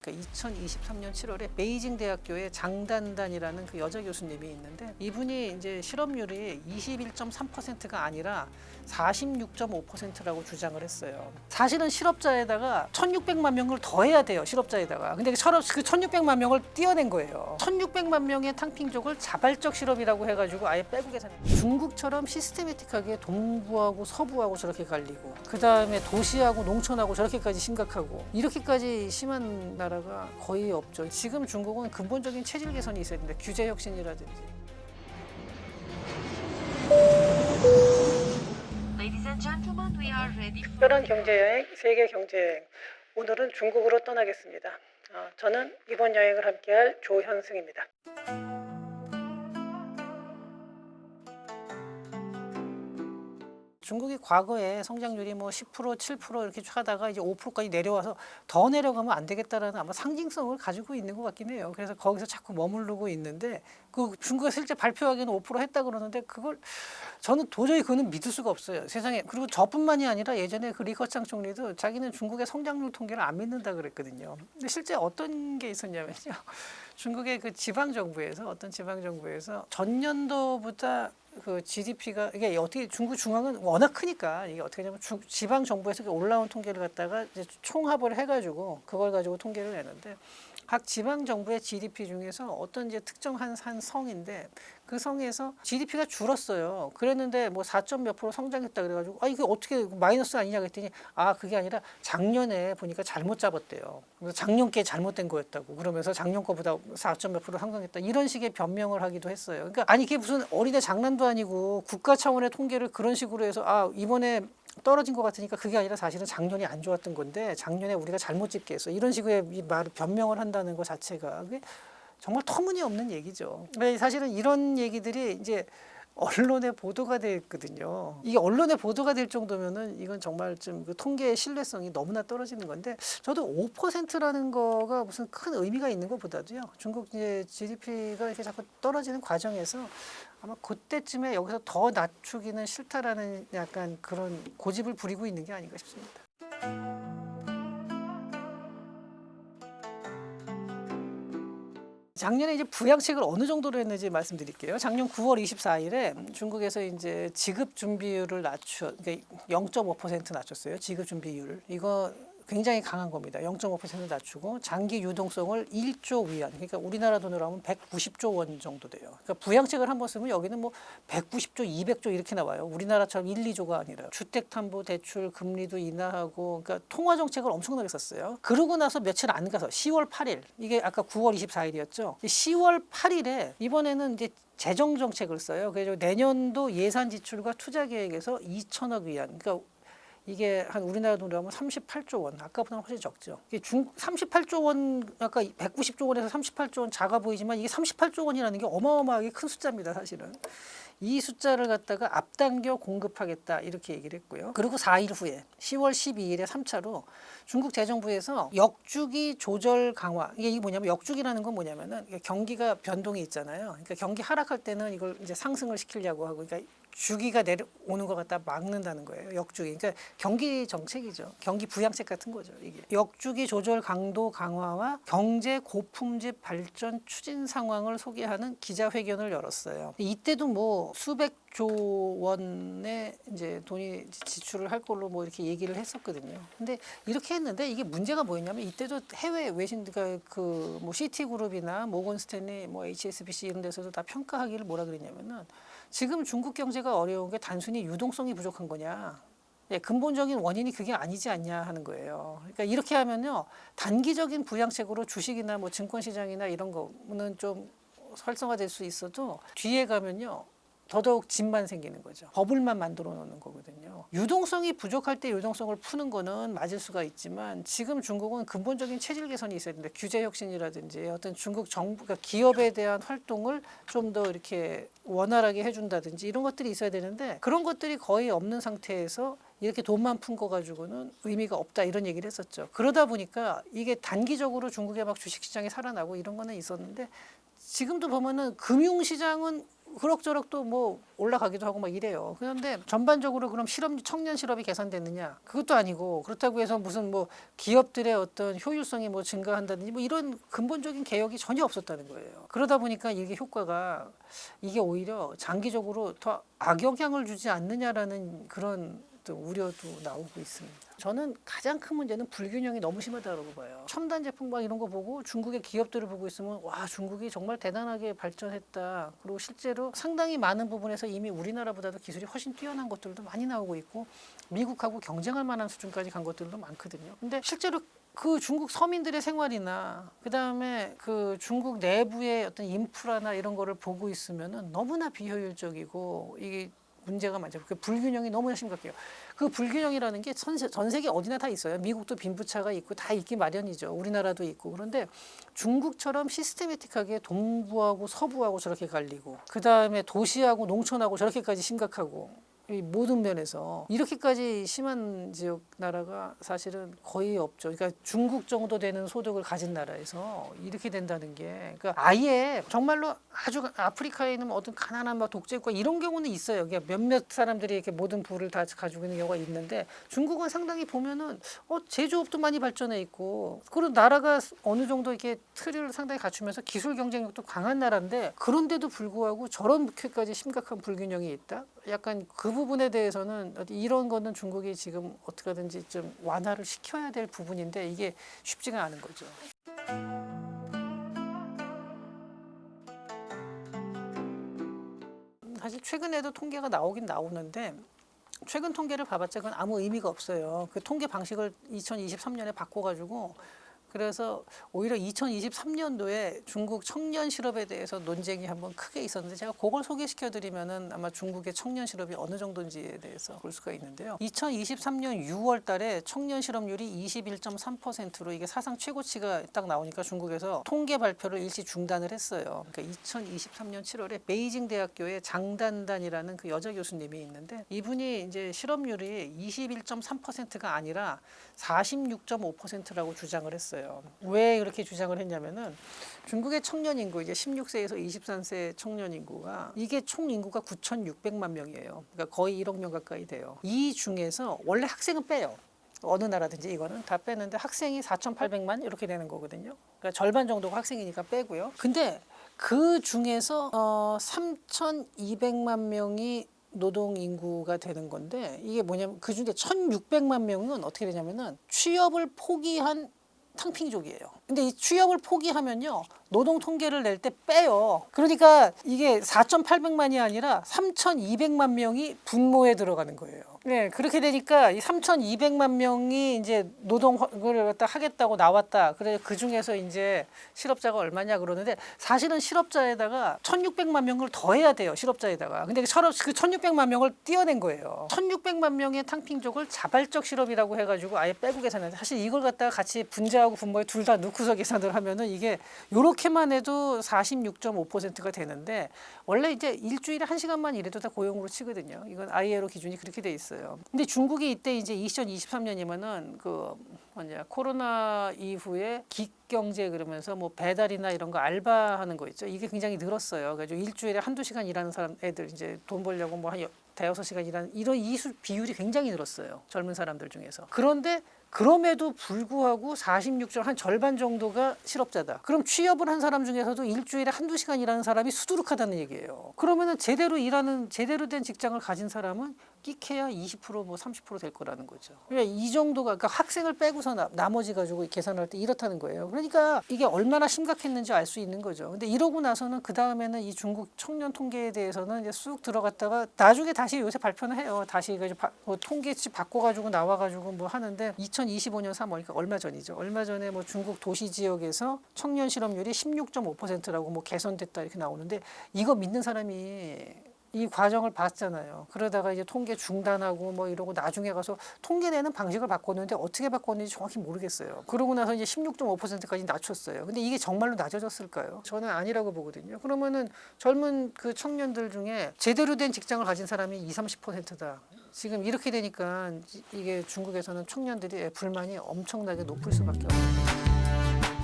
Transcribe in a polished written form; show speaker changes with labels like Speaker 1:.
Speaker 1: 그러니까 2023년 7월에 베이징 대학교의 장단단이라는 그 여자 교수님이 있는데 이분이 이제 실업률이 21.3%가 아니라 46.5%라고 주장을 했어요. 사실은 실업자에다가 1,600만 명을 더해야 돼요. 실업자에다가. 근데 그 1,600만 명을 띄어낸 거예요. 1,600만 명의 탕핑족을 자발적 실업이라고 해가지고 아예 빼고 계산해요. 중국처럼 시스테매틱하게 동부하고 서부하고 저렇게 갈리고 그 다음에 도시하고 농촌하고 저렇게까지 심각하고 이렇게까지 심한 나라가 거의 없죠. 지금 중국은 근본적인 체질 개선이 있어야 됩니다. 규제 혁신이라든지.
Speaker 2: Ladies and gentlemen, we are ready for
Speaker 1: 특별한 경제여행, 세계 경제여행. 오늘은 중국으로 떠나겠습니다. 저는 이번 여행을 함께할 조현승입니다. 중국이 과거에 성장률이 뭐 10%, 7% 이렇게 하다가 이제 5%까지 내려와서 더 내려가면 안 되겠다라는 아마 상징성을 가지고 있는 것 같긴 해요. 그래서 거기서 자꾸 머무르고 있는데 그 중국이 실제 발표하기는 5% 했다 그러는데 그걸 저는 도저히 그거는 믿을 수가 없어요. 세상에. 그리고 저뿐만이 아니라 예전에 그 리커창 총리도 자기는 중국의 성장률 통계를 안 믿는다 그랬거든요. 근데 실제 어떤 게 있었냐면요. 중국의 그 지방 정부에서 어떤 지방 정부에서 전년도보다 그 GDP가 이게 어떻게 중국 중앙은 워낙 크니까 이게 어떻게 하냐면 지방 정부에서 올라온 통계를 갖다가 이제 총합을 해가지고 그걸 가지고 통계를 내는데 각 지방 정부의 GDP 중에서 어떤 이제 특정한 한 성인데 그 성에서 GDP가 줄었어요. 그랬는데 뭐 4점 몇 프로 성장했다 그래가지고 이게 어떻게 마이너스 아니냐 그랬더니 그게 아니라 작년에 보니까 잘못 잡았대요. 그래서 작년께 잘못된 거였다고 그러면서 작년 거보다 4점 몇 프로 상승했다 이런 식의 변명을 하기도 했어요. 그러니까 아니 이게 무슨 어린애 장난도 아니고 국가 차원의 통계를 그런 식으로 해서 이번에 떨어진 것 같으니까 그게 아니라 사실은 작년이 안 좋았던 건데 작년에 우리가 잘못 집계했어 이런 식의 이 말을 변명을 한다는 것 자체가 그게 정말 터무니없는 얘기죠. 사실은 이런 얘기들이 이제 언론에 보도가 됐거든요. 이게 언론에 보도가 될 정도면은 이건 정말 좀 그 통계의 신뢰성이 너무나 떨어지는 건데 저도 5%라는 거가 무슨 큰 의미가 있는 것보다도요. 중국 이제 GDP가 이렇게 자꾸 떨어지는 과정에서 아마 그때쯤에 여기서 더 낮추기는 싫다라는 약간 그런 고집을 부리고 있는 게 아닌가 싶습니다. 작년에 이제 부양책을 어느 정도로 했는지 말씀드릴게요. 작년 9월 24일에 중국에서 이제 지급 준비율을 그러니까 0.5% 낮췄어요. 지급 준비율. 이거 굉장히 강한 겁니다. 0.5% 낮추고 장기 유동성을 1조 위안. 그러니까 우리나라 돈으로 하면 190조 원 정도 돼요. 그러니까 부양책을 한번 쓰면 여기는 뭐 190조, 200조 이렇게 나와요. 우리나라처럼 1, 2조가 아니라. 주택담보대출 금리도 인하하고 그러니까 통화 정책을 엄청나게 썼어요. 그러고 나서 며칠 안 가서 10월 8일. 이게 아까 9월 24일이었죠. 10월 8일에 이번에는 이제 재정 정책을 써요. 그래서 내년도 예산 지출과 투자 계획에서 2천억 위안. 그러니까 이게 한 우리나라 돈으로 하면 38조 원. 아까보다는 훨씬 적죠. 이게 38조 원, 아까 190조 원에서 38조 원 작아 보이지만 이게 38조 원이라는 게 어마어마하게 큰 숫자입니다, 사실은. 이 숫자를 갖다가 앞당겨 공급하겠다 이렇게 얘기를 했고요. 그리고 4일 후에 10월 12일에 3차로 중국 재정부에서 역주기 조절 강화. 이게 뭐냐면 역주기라는 건 뭐냐면은 경기가 변동이 있잖아요. 그러니까 경기 하락할 때는 이걸 이제 상승을 시키려고 하고 그러니까 주기가 내려오는 것 갖다 막는다는 거예요. 역주기. 그러니까 경기 정책이죠. 경기 부양책 같은 거죠. 이게 역주기 조절 강도 강화와 경제 고품질 발전 추진 상황을 소개하는 기자회견을 열었어요. 이때도 뭐 수백조 원의 이제 돈이 지출을 할 걸로 뭐 이렇게 얘기를 했었거든요. 근데 이렇게 했는데 이게 문제가 뭐였냐면 이때도 해외 외신들 그 뭐 시티그룹이나 모건 스탠리, 뭐 HSBC 이런 데서도 다 평가하기를 뭐라 그랬냐면은 지금 중국 경제가 어려운 게 단순히 유동성이 부족한 거냐. 근본적인 원인이 그게 아니지 않냐 하는 거예요. 그러니까 이렇게 하면요. 단기적인 부양책으로 주식이나 뭐 증권시장이나 이런 거는 좀 활성화될 수 있어도 뒤에 가면요. 더더욱 짐만 생기는 거죠. 버블만 만들어 놓는 거거든요. 유동성이 부족할 때 유동성을 푸는 거는 맞을 수가 있지만 지금 중국은 근본적인 체질 개선이 있어야 된다. 규제 혁신이라든지 어떤 중국 정부가 기업에 대한 활동을 좀 더 이렇게 원활하게 해준다든지 이런 것들이 있어야 되는데 그런 것들이 거의 없는 상태에서 이렇게 돈만 푼 거 가지고는 의미가 없다 이런 얘기를 했었죠. 그러다 보니까 이게 단기적으로 중국의 막 주식시장이 살아나고 이런 거는 있었는데 지금도 보면은 금융시장은 그럭저럭 또 뭐 올라가기도 하고 막 이래요. 그런데 전반적으로 그럼 청년 실업이 개선됐느냐? 그것도 아니고 그렇다고 해서 무슨 뭐 기업들의 어떤 효율성이 뭐 증가한다든지 뭐 이런 근본적인 개혁이 전혀 없었다는 거예요. 그러다 보니까 이게 효과가 이게 오히려 장기적으로 더 악영향을 주지 않느냐라는 그런 또 우려도 나오고 있습니다. 저는 가장 큰 문제는 불균형이 너무 심하다고 봐요. 첨단 제품 막 이런 거 보고 중국의 기업들을 보고 있으면 와 중국이 정말 대단하게 발전했다. 그리고 실제로 상당히 많은 부분에서 이미 우리나라보다도 기술이 훨씬 뛰어난 것들도 많이 나오고 있고 미국하고 경쟁할 만한 수준까지 간 것들도 많거든요. 근데 실제로 그 중국 서민들의 생활이나 그다음에 그 중국 내부의 어떤 인프라나 이런 거를 보고 있으면은 너무나 비효율적이고 이게 문제가 많죠. 그 불균형이 너무나 심각해요. 그 불균형이라는 게 전 세계 어디나 다 있어요. 미국도 빈부차가 있고 다 있기 마련이죠. 우리나라도 있고. 그런데 중국처럼 시스테매틱하게 동부하고 서부하고 저렇게 갈리고 그다음에 도시하고 농촌하고 저렇게까지 심각하고 이 모든 면에서 이렇게까지 심한 지역 나라가 사실은 거의 없죠. 그러니까 중국 정도 되는 소득을 가진 나라에서 이렇게 된다는 게 그러니까 아예 정말로 아주 아프리카에 있는 어떤 가난한 막 독재국가 이런 경우는 있어요. 그러니까 몇몇 사람들이 이렇게 모든 부를 다 가지고 있는 경우가 있는데 중국은 상당히 보면은 제조업도 많이 발전해 있고 그리고 나라가 어느 정도 이렇게 틀을 상당히 갖추면서 기술 경쟁력도 강한 나라인데 그런데도 불구하고 저렇게까지 심각한 불균형이 있다. 약간 그 부분에 대해서는 이런 거는 중국이 지금 어떻게 하든지 좀 완화를 시켜야 될 부분인데 이게 쉽지가 않은 거죠. 사실 최근에도 통계가 나오긴 나오는데 최근 통계를 봐봤자 그건 아무 의미가 없어요. 그 통계 방식을 2023년에 바꿔가지고 그래서 오히려 2023년도에 중국 청년 실업에 대해서 논쟁이 한번 크게 있었는데 제가 그걸 소개시켜드리면은 아마 중국의 청년 실업이 어느 정도인지에 대해서 볼 수가 있는데요. 2023년 6월 달에 청년 실업률이 21.3%로 이게 사상 최고치가 딱 나오니까 중국에서 통계 발표를 일시 중단을 했어요. 그러니까 2023년 7월에 베이징 대학교의 장단단이라는 그 여자 교수님이 있는데 이분이 이제 실업률이 21.3%가 아니라 46.5%라고 주장을 했어요. 왜 이렇게 주장을 했냐면은 중국의 청년 인구 이제 16세에서 23세 청년 인구가 이게 총 인구가 9,600만 명이에요. 그러니까 거의 1억 명 가까이 돼요. 이 중에서 원래 학생은 빼요. 어느 나라든지 이거는 다 빼는데 학생이 4,800만 이렇게 되는 거거든요. 그러니까 절반 정도가 학생이니까 빼고요. 근데 그 중에서 3,200만 명이 노동 인구가 되는 건데 이게 뭐냐면 그 중에 1,600만 명은 어떻게 되냐면은 취업을 포기한 탕핑족이에요. 근데 이 취업을 포기하면요. 노동 통계를 낼 때 빼요. 그러니까 이게 4,800만이 아니라 3,200만 명이 분모에 들어가는 거예요. 네, 그렇게 되니까 이 3,200만 명이 이제 노동을 갖다 하겠다고 나왔다. 그래 그 중에서 이제 실업자가 얼마냐 그러는데 사실은 실업자에다가 1,600만 명을 더해야 돼요. 실업자에다가. 근데 그 1,600만 명을 띄어낸 거예요. 1,600만 명의 탕핑족을 자발적 실업이라고 해가지고 아예 빼고 계산했는데 사실 이걸 갖다가 같이 분자하고 분모에 둘 다 넣고서 계산을 하면은 이게 요렇게만 해도 46.5%가 되는데 원래 이제 일주일에 1시간만 일해도 다 고용으로 치거든요. 이건 ILO 기준이 그렇게 돼 있어요. 근데 중국이 이때 이제 2023년이면은 그 코로나 이후에 기경제 그러면서 뭐 배달이나 이런 거 알바하는 거 있죠. 이게 굉장히 늘었어요. 그래서 일주일에 한두 시간 일하는 사람 애들 이제 돈 벌려고 뭐 한 대여섯 시간 일하는 이런 비율이 굉장히 늘었어요. 젊은 사람들 중에서. 그런데 그럼에도 불구하고 46점 한 절반 정도가 실업자다. 그럼 취업을 한 사람 중에서도 일주일에 한두 시간 일하는 사람이 수두룩하다는 얘기예요. 그러면은 제대로 된 직장을 가진 사람은 끼케야 20%뭐 30% 될 거라는 거죠. 그러니까 이 정도가 그러니까 학생을 빼고서 나머지 가지고 계산할 때 이렇다는 거예요. 그러니까 이게 얼마나 심각했는지 알 수 있는 거죠. 근데 이러고 나서는 그 다음에는 이 중국 청년 통계에 대해서는 이제 쑥 들어갔다가 나중에 다시 요새 발표는 해요. 다시 뭐 통계치 바꿔가지고 나와가지고 뭐 하는데 2025년 3월 그러니까 얼마 전이죠. 얼마 전에 뭐 중국 도시 지역에서 청년 실업률이 16.5%라고 뭐 개선됐다 이렇게 나오는데 이거 믿는 사람이 이 과정을 봤잖아요. 그러다가 이제 통계 중단하고 뭐 이러고 나중에 가서 통계 내는 방식을 바꿨는데 어떻게 바꿨는지 정확히 모르겠어요. 그러고 나서 이제 16.5%까지 낮췄어요. 근데 이게 정말로 낮아졌을까요? 저는 아니라고 보거든요. 그러면은 젊은 그 청년들 중에 제대로 된 직장을 가진 사람이 20-30%다. 지금 이렇게 되니까 이게 중국에서는 청년들이 불만이 엄청나게 높을 수밖에 없어요.